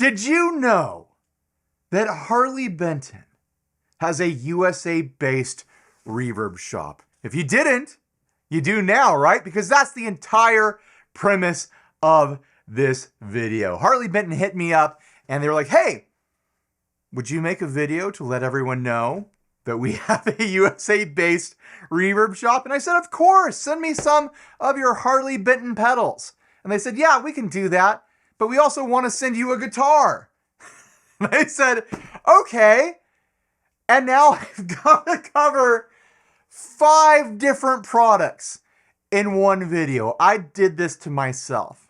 Did you know that Harley Benton has a USA-based reverb shop? If you didn't, you do now, right? Because that's the entire premise of this video. Harley Benton hit me up and they were like, hey, would you make a video to let everyone know that we have a USA-based reverb shop? And I said, of course, send me some of your Harley Benton pedals. And they said, yeah, we can do that, but we also want to send you a guitar. And I said, okay. And now I've got to cover 5 different products in one video. I did this to myself.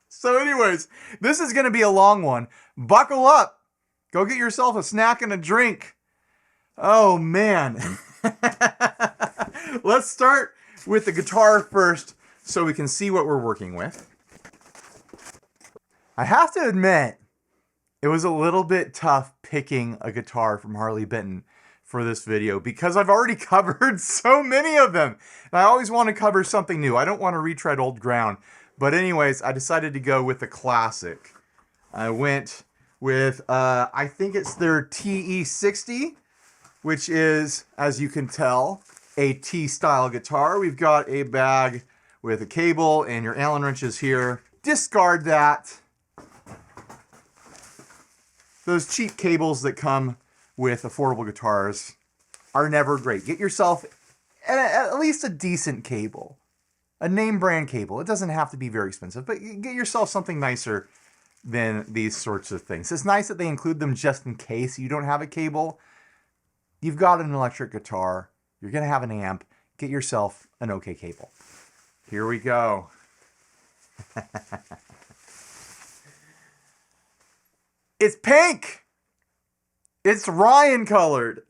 So anyways, this is going to be a long one. Buckle up. Go get yourself a snack and a drink. Oh, man. Let's start with the guitar first so we can see what we're working with. I have to admit, it was a little bit tough picking a guitar from Harley Benton for this video because I've already covered so many of them. And I always want to cover something new. I don't want to retread old ground. But anyways, I decided to go with the classic. I went with, I think it's their T-62, which is, as you can tell, a T-style guitar. We've got a bag with a cable and your Allen wrenches here. Discard that. Those cheap cables that come with affordable guitars are never great. Get yourself at least a decent cable. A name brand cable. It doesn't have to be very expensive, but get yourself something nicer than these sorts of things. It's nice that they include them just in case you don't have a cable. You've got an electric guitar. You're going to have an amp. Get yourself an okay cable. Here we go. It's pink. It's Ryan colored.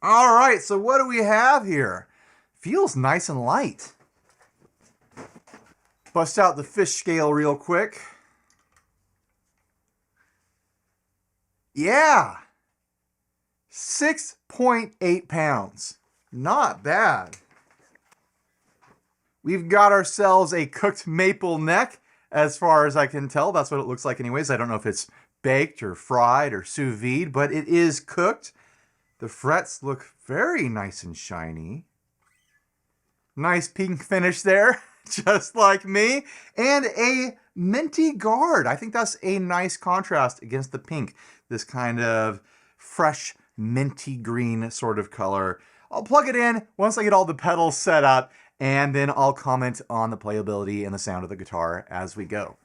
All right, so what do we have here? Feels nice and light. Bust out the fish scale real quick. Yeah. 6.8 pounds. Not bad. We've got ourselves a cooked maple neck, as far as I can tell. That's what it looks like anyways. I don't know if it's baked or fried or sous vide, but it is cooked. The frets look very nice and shiny. Nice pink finish there, just like me. And a minty guard. I think that's a nice contrast against the pink. This kind of fresh minty green sort of color. I'll plug it in once I get all the pedals set up, and then I'll comment on the playability and the sound of the guitar as we go.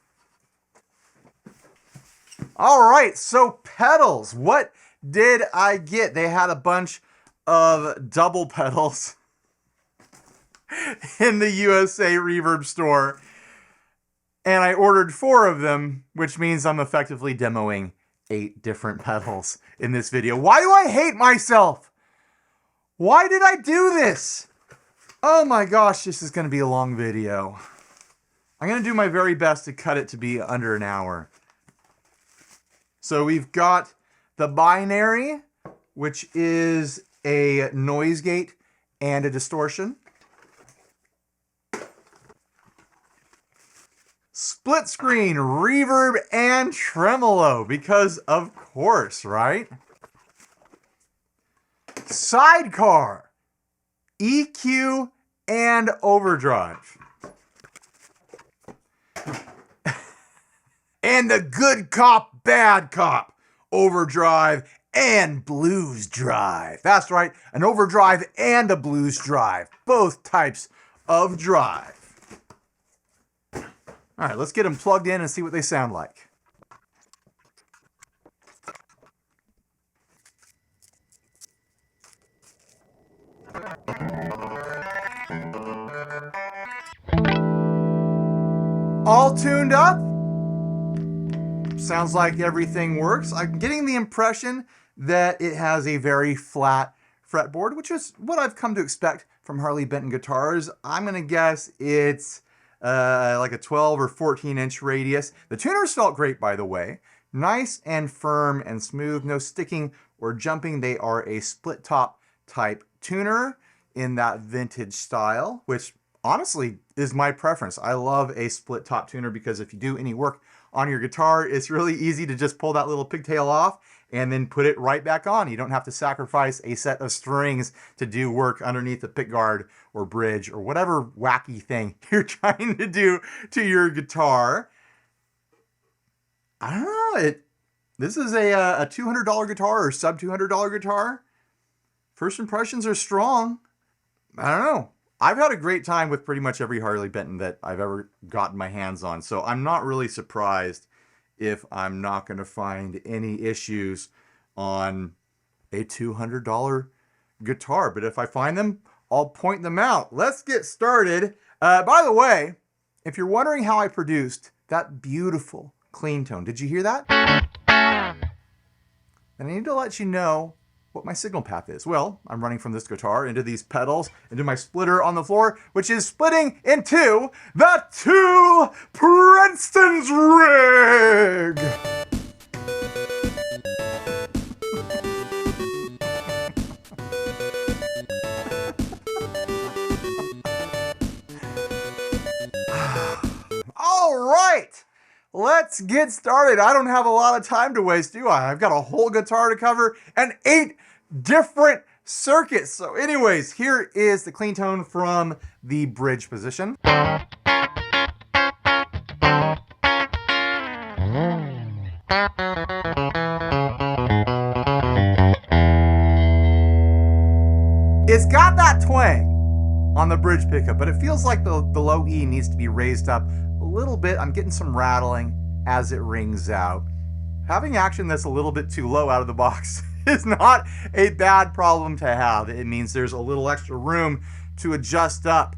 All right, so pedals. What did I get? They had a bunch of double pedals in the USA Reverb store, and I ordered 4 of them, which means I'm effectively demoing 8 different pedals in this video. Why do I hate myself? Why did I do this? Oh my gosh, this is going to be a long video. I'm going to do my very best to cut it to be under an hour. So we've got the binary, which is a noise gate and a distortion. Split screen, reverb, and tremolo, because of course, right? Sidecar, EQ, and overdrive. And the good cop, bad cop, overdrive and blues drive. That's right, an overdrive and a blues drive. Both types of drive. All right, let's get them plugged in and see what they sound like. All tuned up. Sounds like everything works. I'm getting the impression that it has a very flat fretboard, which is what I've come to expect from Harley Benton guitars. I'm going to guess it's like a 12 or 14 inch radius. The tuners felt great, by the way. Nice and firm and smooth, no sticking or jumping. They are a split top type tuner in that vintage style, which honestly is my preference. I love a split top tuner because if you do any work on your guitar, it's really easy to just pull that little pigtail off and then put it right back on. You don't have to sacrifice a set of strings to do work underneath the pickguard or bridge or whatever wacky thing you're trying to do to your guitar. I don't know. This is a $200 guitar or sub $200 guitar. First impressions are strong. I don't know. I've had a great time with pretty much every Harley Benton that I've ever gotten my hands on, so I'm not really surprised if I'm not going to find any issues on a $200 guitar. But if I find them, I'll point them out. Let's get started. By the way, if you're wondering how I produced that beautiful clean tone, did you hear that? And I need to let you know what my signal path is. Well, I'm running from this guitar into these pedals, into my splitter on the floor, which is splitting into the 2 Princeton's rig. All right. Let's get started. I don't have a lot of time to waste, do I? I've got a whole guitar to cover and 8 different circuits. So anyways, here is the clean tone from the bridge position. It's got that twang on the bridge pickup, but it feels like the low E needs to be raised up a little bit. I'm getting some rattling as it rings out. Having action that's a little bit too low out of the box is not a bad problem to have. It means there's a little extra room to adjust up.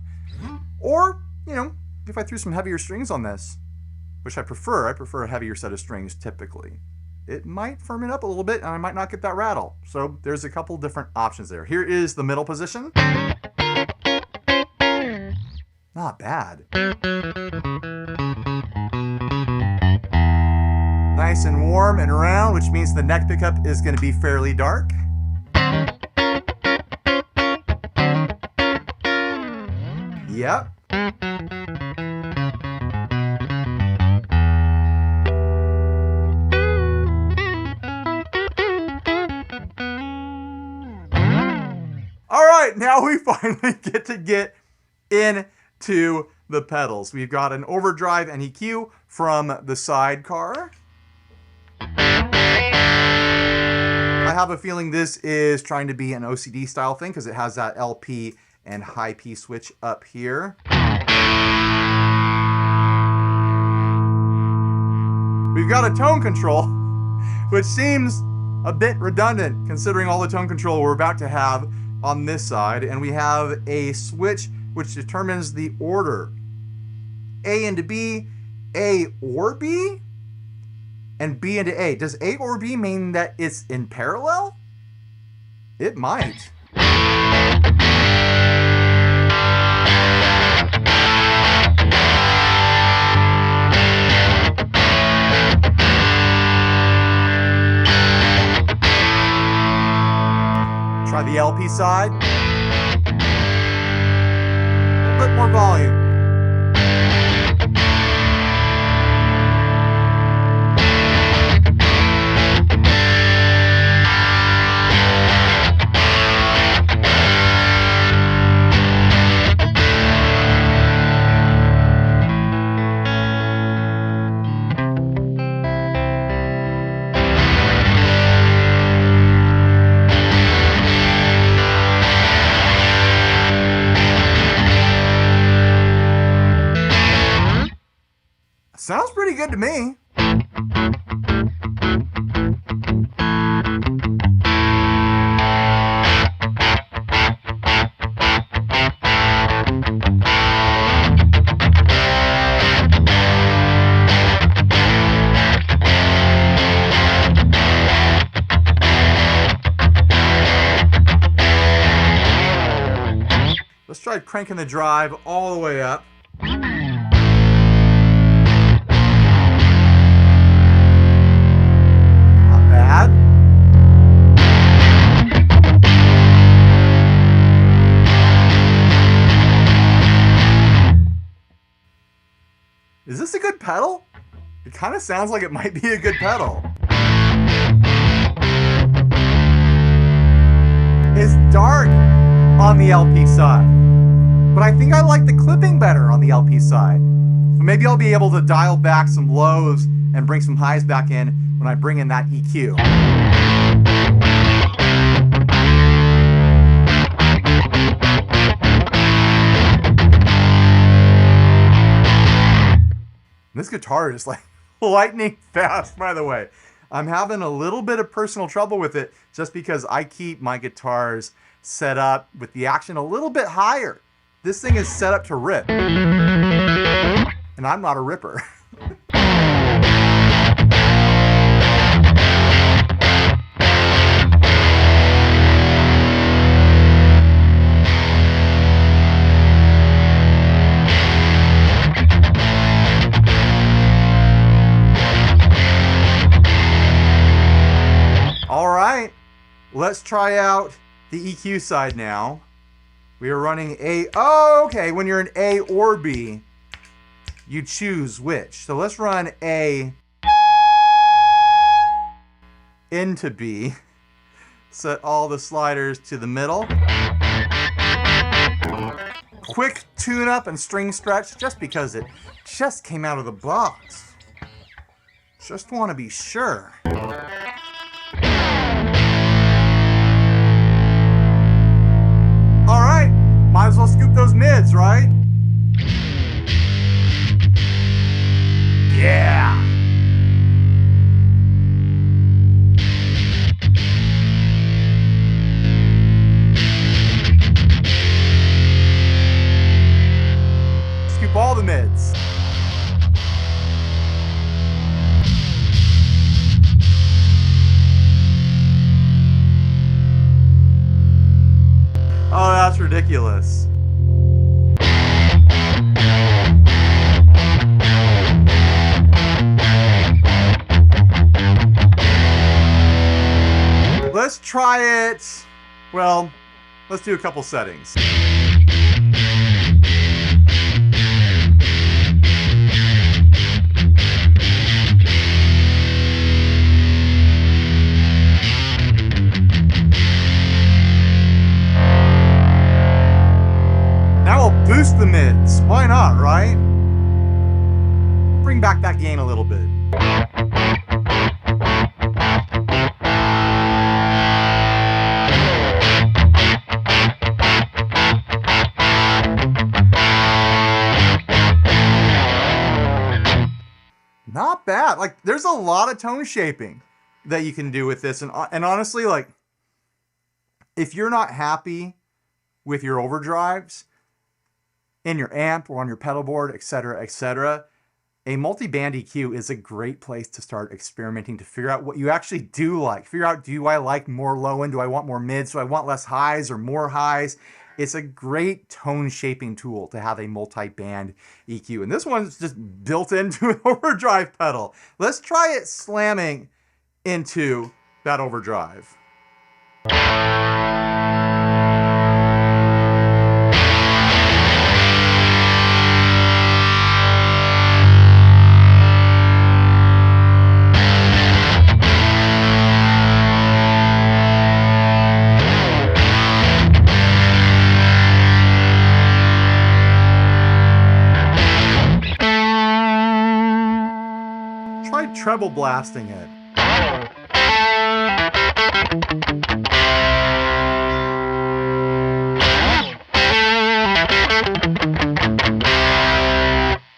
Or, you know, if I threw some heavier strings on this, which I prefer a heavier set of strings typically, it might firm it up a little bit and I might not get that rattle. So there's a couple different options there. Here is the middle position. Not bad. Nice and warm and round, which means the neck pickup is going to be fairly dark. Yep. All right, now we finally get into the pedals. We've got an overdrive and EQ from the sidecar. I have a feeling this is trying to be an OCD style thing because it has that LP and high P switch up here. We've got a tone control, which seems a bit redundant considering all the tone control we're about to have on this side. And we have a switch which determines the order. A into B, A or B, and B into A. Does A or B mean that it's in parallel? It might. Try the LP side. A little bit more volume. Sounds pretty good to me. Let's try cranking the drive all the way up. Is this a good pedal? It kind of sounds like it might be a good pedal. It's dark on the LP side, but I think I like the clipping better on the LP side. So maybe I'll be able to dial back some lows and bring some highs back in when I bring in that EQ. This guitar is like lightning fast, by the way. I'm having a little bit of personal trouble with it just because I keep my guitars set up with the action a little bit higher. This thing is set up to rip. And I'm not a ripper. All right, let's try out the EQ side now. We are running A. Oh, okay, when you're in A or B, you choose which. So let's run A into B. Set all the sliders to the middle. Quick tune up and string stretch just because it just came out of the box. Just want to be sure. All right, might as well scoop those mids, right? Yeah. Scoop all the mids. Oh, that's ridiculous. Let's try it. Well, let's do a couple settings. Now we'll boost the mids. Why not, right? Bring back that gain a little bit. Not bad. Like, there's a lot of tone shaping that you can do with this. And honestly, like, if you're not happy with your overdrives in your amp or on your pedal board, etc., a multi-band EQ is a great place to start experimenting to figure out what you actually do like. Figure out, do I like more low end? Do I want more mids? Do I want less highs or more highs? It's a great tone shaping tool to have a multi-band EQ. And this one's just built into an overdrive pedal. Let's try it slamming into that overdrive. Try treble blasting it.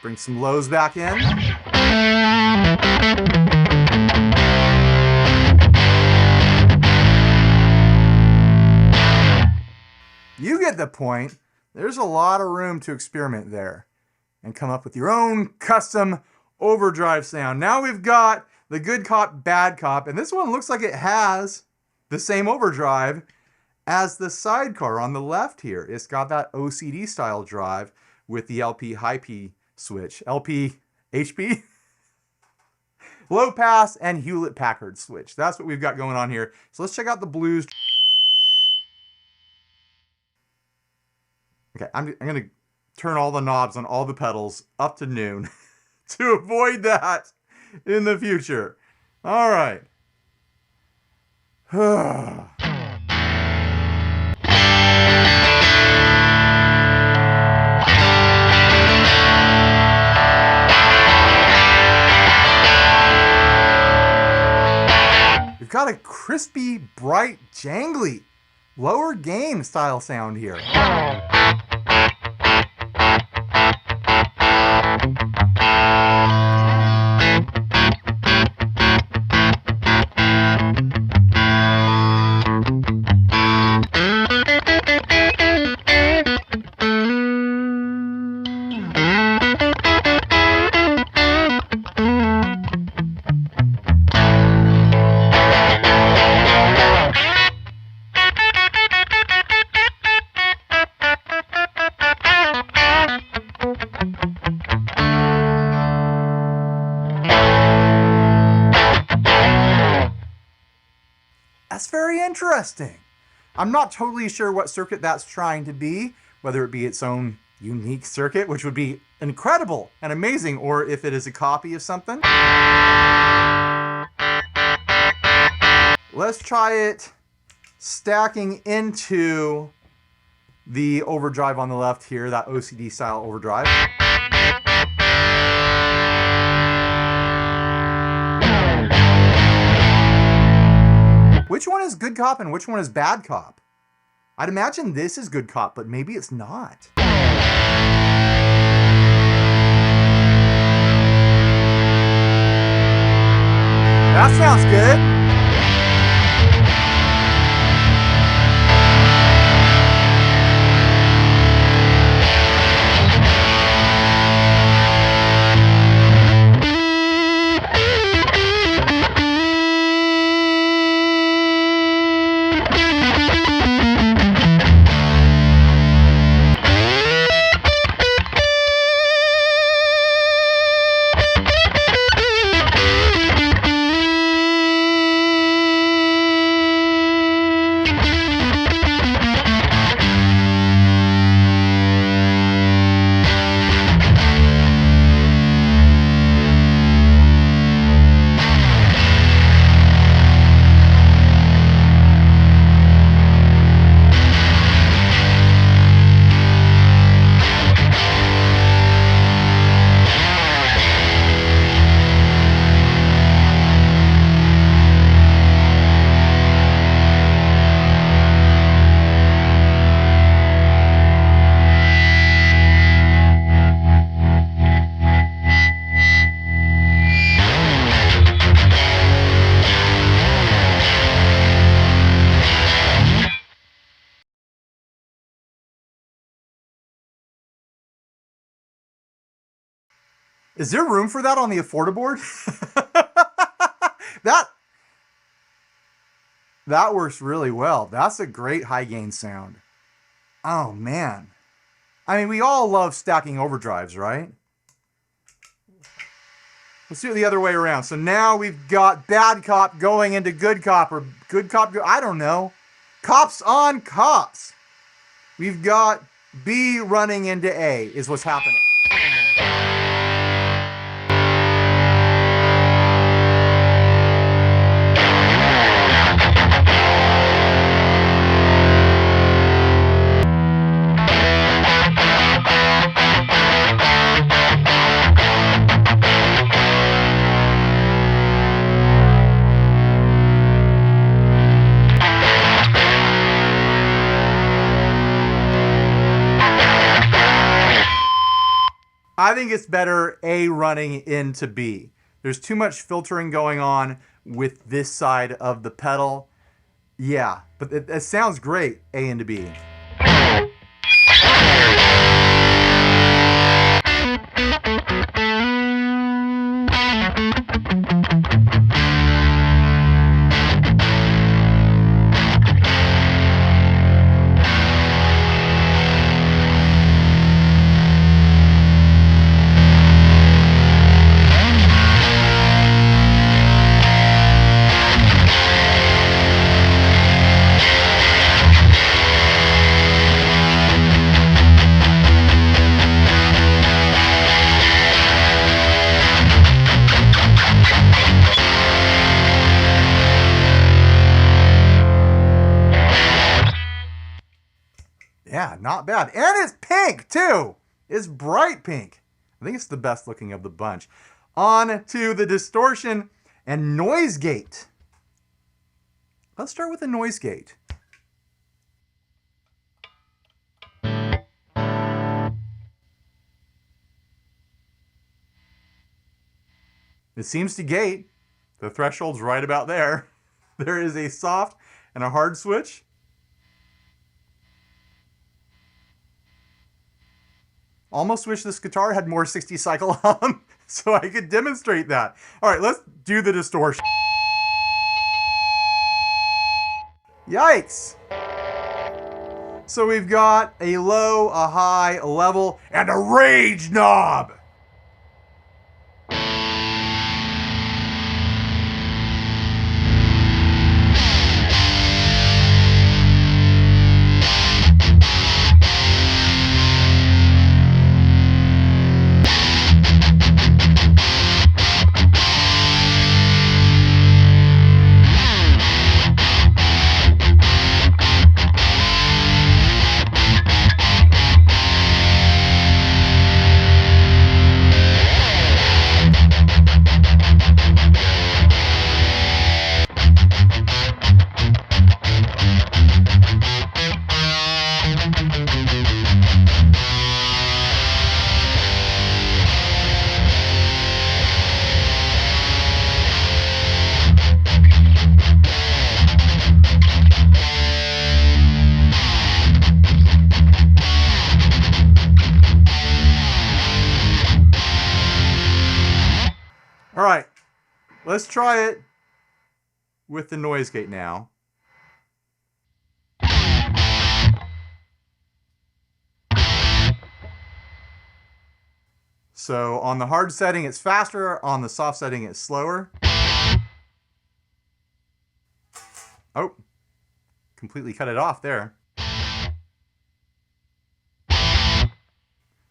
Bring some lows back in. You get the point. There's a lot of room to experiment there and come up with your own custom overdrive sound. Now we've got the good cop, bad cop, and this one looks like it has the same overdrive as the sidecar on the left here. It's got that OCD style drive with the LP high P switch, LP HP, low pass, and Hewlett Packard switch. That's what we've got going on here. So let's check out the blues. Okay, I'm gonna turn all the knobs on all the pedals up to noon. to avoid that in the future. All right. We've got a crispy, bright, jangly, lower gain style sound here. That's very interesting. I'm not totally sure what circuit that's trying to be, whether it be its own unique circuit, which would be incredible and amazing, or if it is a copy of something. Let's try it stacking into the overdrive on the left here, that OCD style overdrive. Which one is good cop and which one is bad cop? I'd imagine this is good cop, but maybe it's not. That sounds good. Is there room for that on the affordaboard? That works really well. That's a great high gain sound. Oh man. I mean, we all love stacking overdrives, right? Let's do it the other way around. So now we've got bad cop going into good cop, or good cop, I don't know. Cops on cops. We've got B running into A is what's happening. I think it's better A running into B. There's too much filtering going on with this side of the pedal. Yeah, but it sounds great, A into B. not bad. And it's pink too. It's bright pink. I think it's the best looking of the bunch. On to the distortion and noise gate. Let's start with the noise gate. It seems to gate. The threshold's right about there. There is a soft and a hard switch. Almost wish this guitar had more 60 cycle hum so I could demonstrate that. All right, let's do the distortion. Yikes. So we've got a low, a high, a level, and a rage knob. All right, let's try it with the noise gate now. So on the hard setting, it's faster. On the soft setting, it's slower. Oh, completely cut it off there.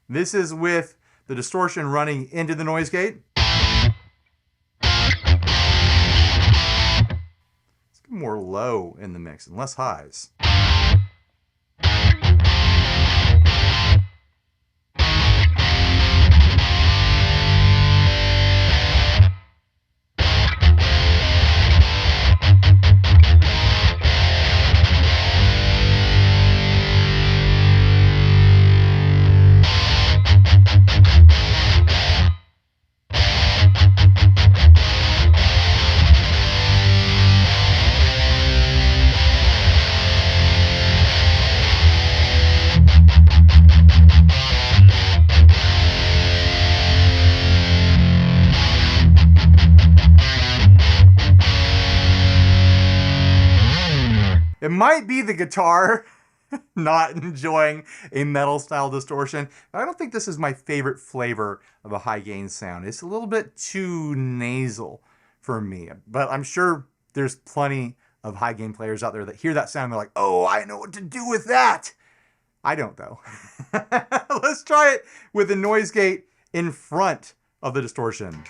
This is with the distortion running into the noise gate. More low in the mix and less highs. It might be the guitar not enjoying a metal style distortion. I don't think this is my favorite flavor of a high gain sound. It's a little bit too nasal for me, but I'm sure there's plenty of high gain players out there that hear that sound and they're like, oh, I know what to do with that. I don't though. Let's try it with the noise gate in front of the distortion.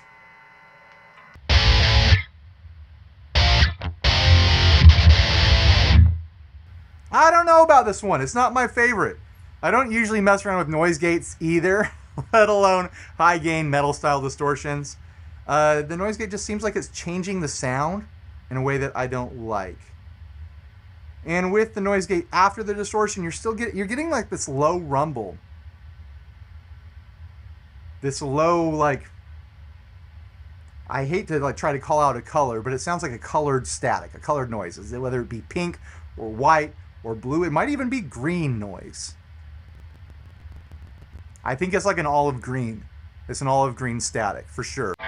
I don't know about this one. It's not my favorite. I don't usually mess around with noise gates either, let alone high gain metal style distortions. The noise gate just seems like it's changing the sound in a way that I don't like. And with the noise gate after the distortion, you're getting like this low rumble. This low, like, I hate to like try to call out a color, but it sounds like a colored static, a colored noise, whether it be pink or white or blue. It might even be green noise. I think it's like an olive green. It's an olive green static for sure. I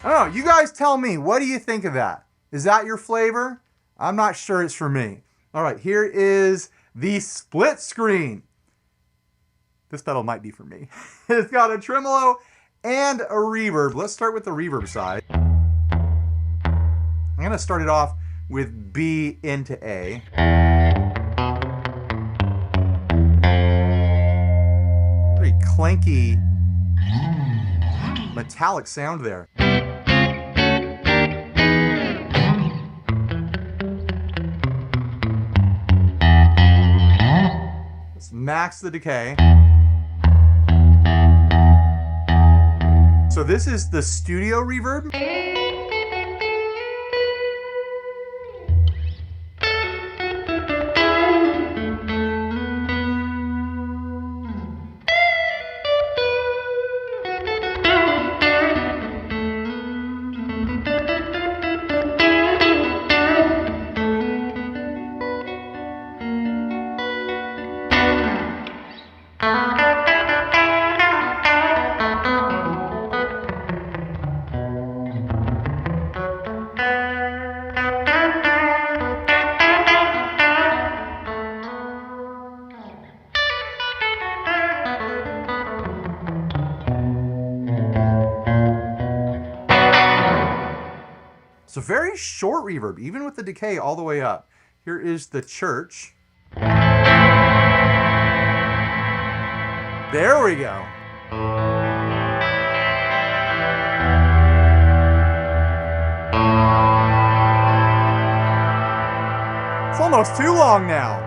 don't know, you guys tell me, what do you think of that? Is that your flavor? I'm not sure it's for me. All right, here is the split screen. This pedal might be for me. It's got a tremolo and a reverb. Let's start with the reverb side. I'm gonna start it off with B into A. Very clanky Metallic sound there. Let's max the decay. So this is the studio reverb. It's a very short reverb, even with the decay all the way up. Here is the church. There we go. It's almost too long now.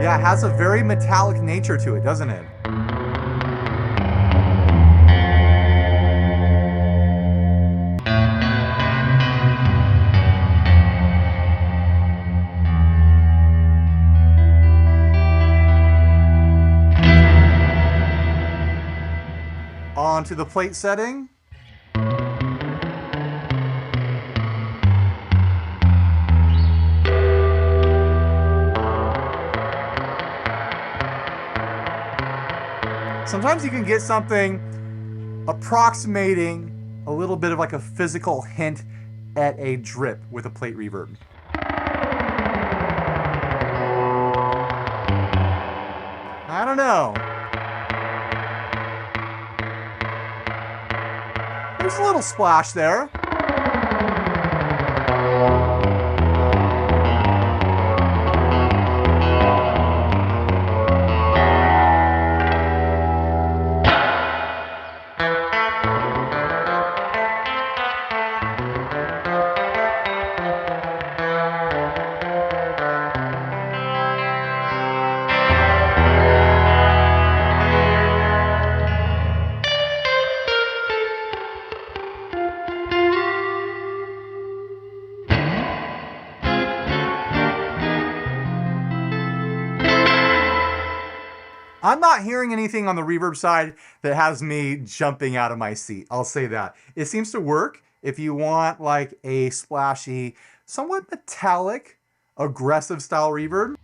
Yeah, it has a very metallic nature to it, doesn't it? On to the plate setting. Sometimes you can get something approximating a little bit of like a physical hint at a drip with a plate reverb. I don't know. There's a little splash there. I'm not hearing anything on the reverb side that has me jumping out of my seat. I'll say that. It seems to work if you want like a splashy, somewhat metallic, aggressive style reverb.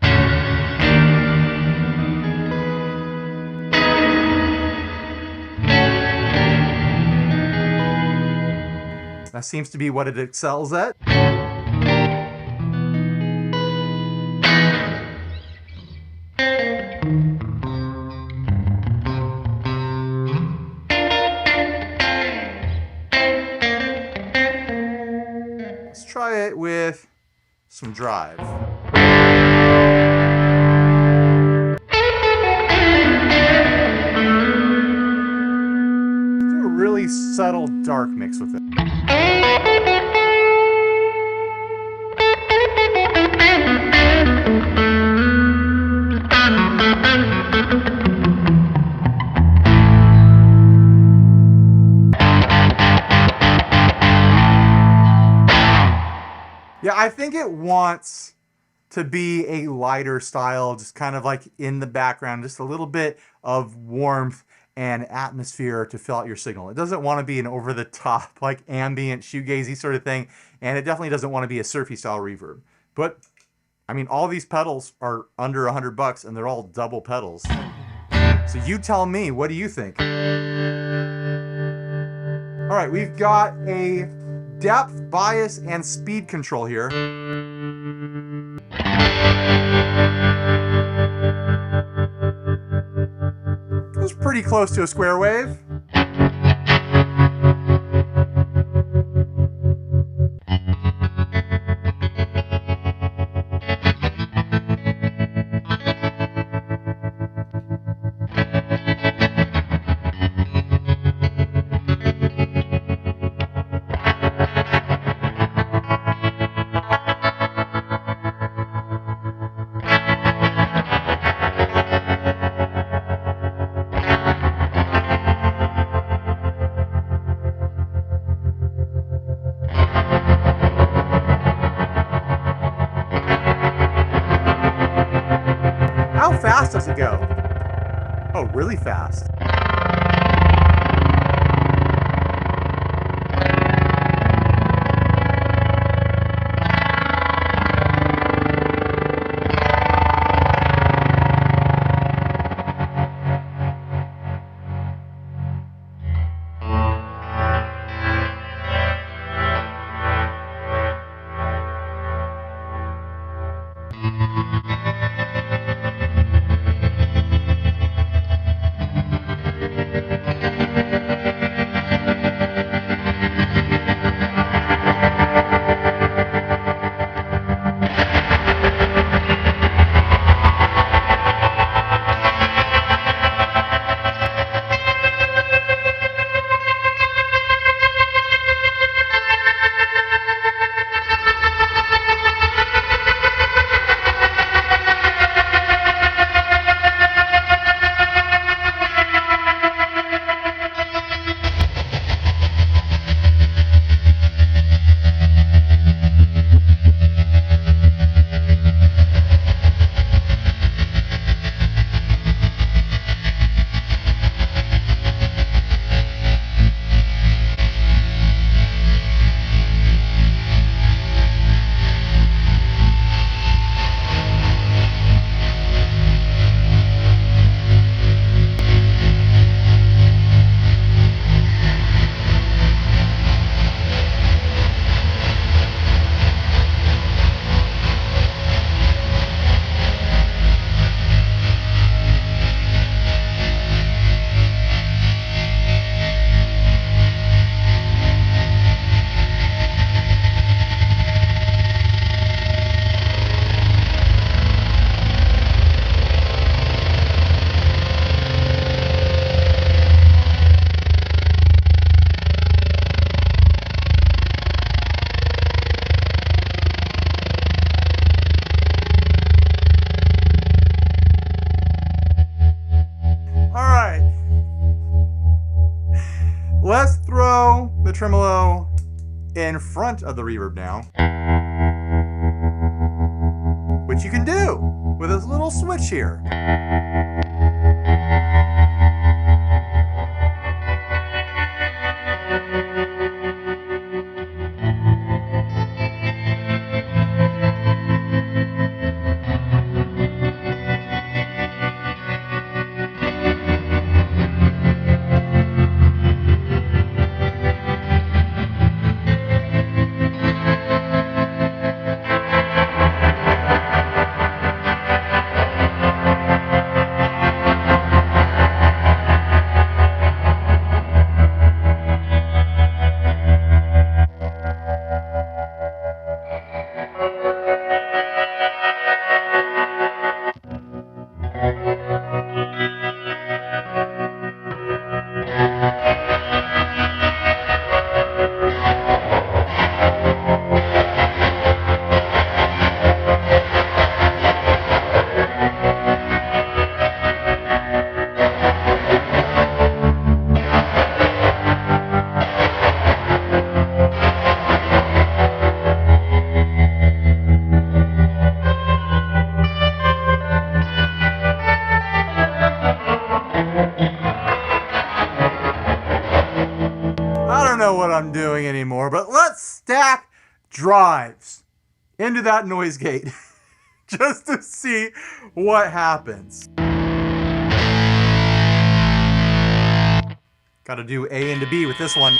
That seems to be what it excels at. Let's try it with some drive. Do a really subtle dark mix with it. Yeah, I think it wants to be a lighter style, just kind of like in the background, just a little bit of warmth and atmosphere to fill out your signal. It doesn't want to be an over-the-top, like ambient, shoegazy sort of thing, and it definitely doesn't want to be a surfy style reverb. But, I mean, all these pedals are under $100 and they're all double pedals. So you tell me, what do you think? All right, we've got a depth, bias, and speed control here. It was pretty close to a square wave. fast does it go? Oh, really fast. Let's throw the tremolo in front of the reverb now, which you can do with this little switch here. What I'm doing anymore, but let's stack drives into that noise gate just to see what happens. Gotta do A into B with this one.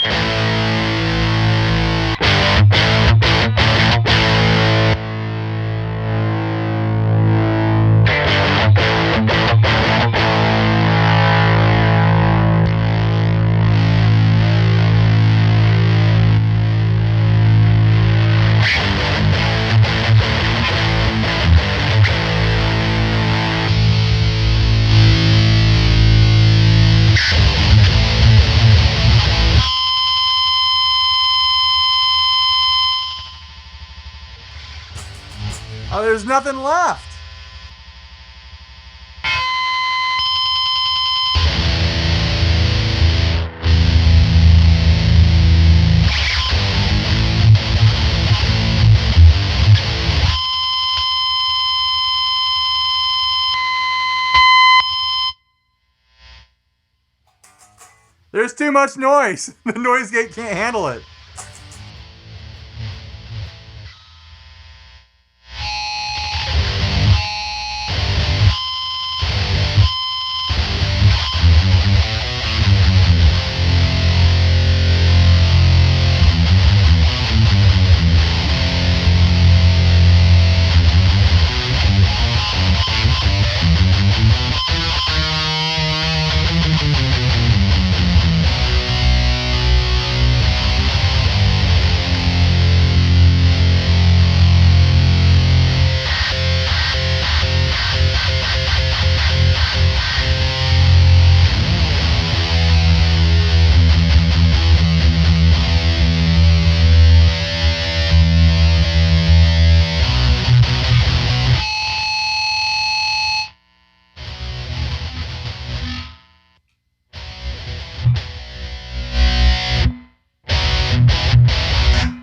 Oh, there's nothing left. There's too much noise. The noise gate can't handle it.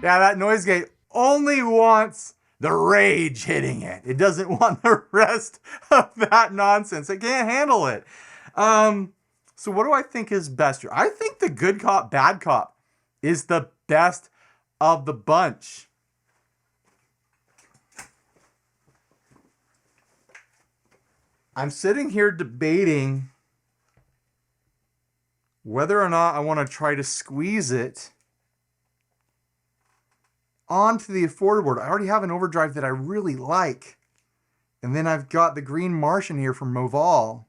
Yeah, that noise gate only wants the rage hitting it. It doesn't want the rest of that nonsense. It can't handle it. So what do I think is best here? I think the good cop, bad cop is the best of the bunch. I'm sitting here debating whether or not I want to try to squeeze it onto the afforderboard. I already have an overdrive that I really like. And then I've got the Green Martian here from Moval.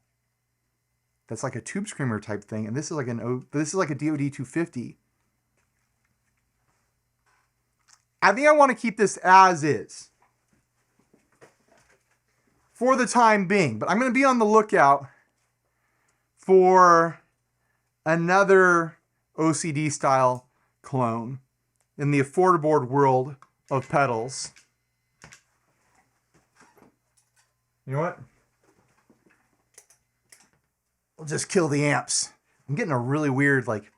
That's like a tube screamer type thing. And this is like a DoD 250. I think I want to keep this as is for the time being. But I'm going to be on the lookout for another OCD style clone in the afforderboard world of pedals. You know what? We'll just kill the amps. I'm getting a really weird like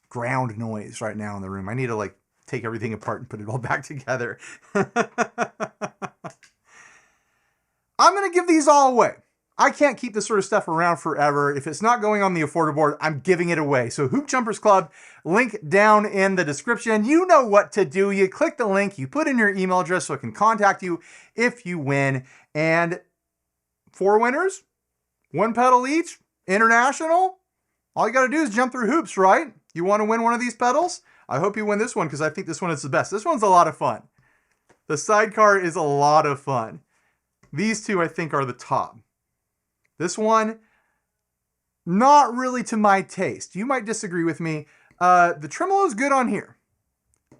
ground noise right now in the room. I need to like take everything apart and put it all back together. I'm going to give these all away. I can't keep this sort of stuff around forever. If it's not going on the afforderboard, I'm giving it away. So Hoop Jumpers Club, link down in the description. You know what to do. You click the link, you put in your email address so I can contact you if you win. And 4 winners, 1 pedal each, international. All you got to do is jump through hoops, right? You want to win one of these pedals? I hope you win this one because I think this one is the best. This one's a lot of fun. The sidecar is a lot of fun. These two I think are the top. This one, not really to my taste. You might disagree with me. The tremolo is good on here.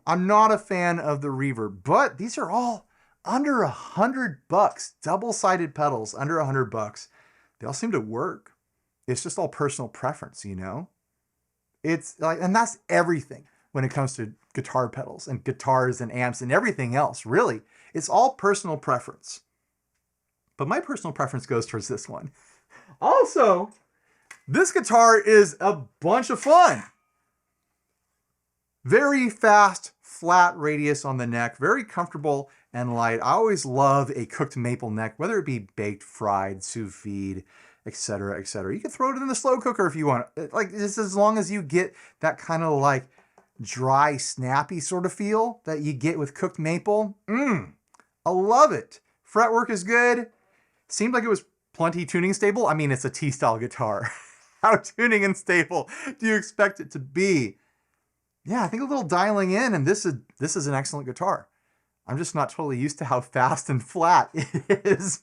I'm not a fan of the reverb, but these are all under $100. Double-sided pedals, under $100. They all seem to work. It's just all personal preference, you know? It's like, and that's everything when it comes to guitar pedals and guitars and amps and everything else, really. It's all personal preference. But my personal preference goes towards this one. Also, this guitar is a bunch of fun. Very fast, flat radius on the neck. Very comfortable and light. I always love a cooked maple neck, whether it be baked, fried, sous vide, etc., etc. You can throw it in the slow cooker if you want. Like, just as long as you get that kind of like dry, snappy sort of feel that you get with cooked maple. I love it. Fretwork is good. Seemed like it was plenty tuning stable. I mean, it's a T-style guitar. How tuning and stable do you expect it to be? Yeah, I think a little dialing in, and this is an excellent guitar. I'm just not totally used to how fast and flat it is.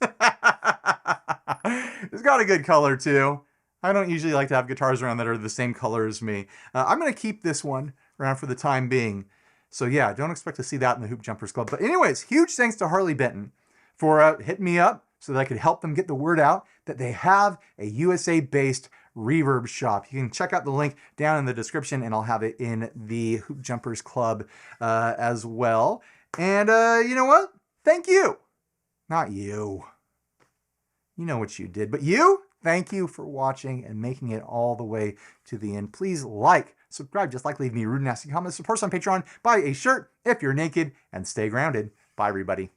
It's got a good color too. I don't usually like to have guitars around that are the same color as me. I'm going to keep this one around for the time being. So yeah, don't expect to see that in the Hoop Jumpers Club. But anyways, huge thanks to Harley Benton for hitting me up so that I could help them get the word out that they have a USA-based reverb shop. You can check out the link down in the description, and I'll have it in the Hoop Jumpers Club as well. And you know what? Thank you. Not you. You know what you did. But you, thank you for watching and making it all the way to the end. Please like, subscribe, just like leave me rude, nasty comments. Support us on Patreon. Buy a shirt if you're naked, and stay grounded. Bye, everybody.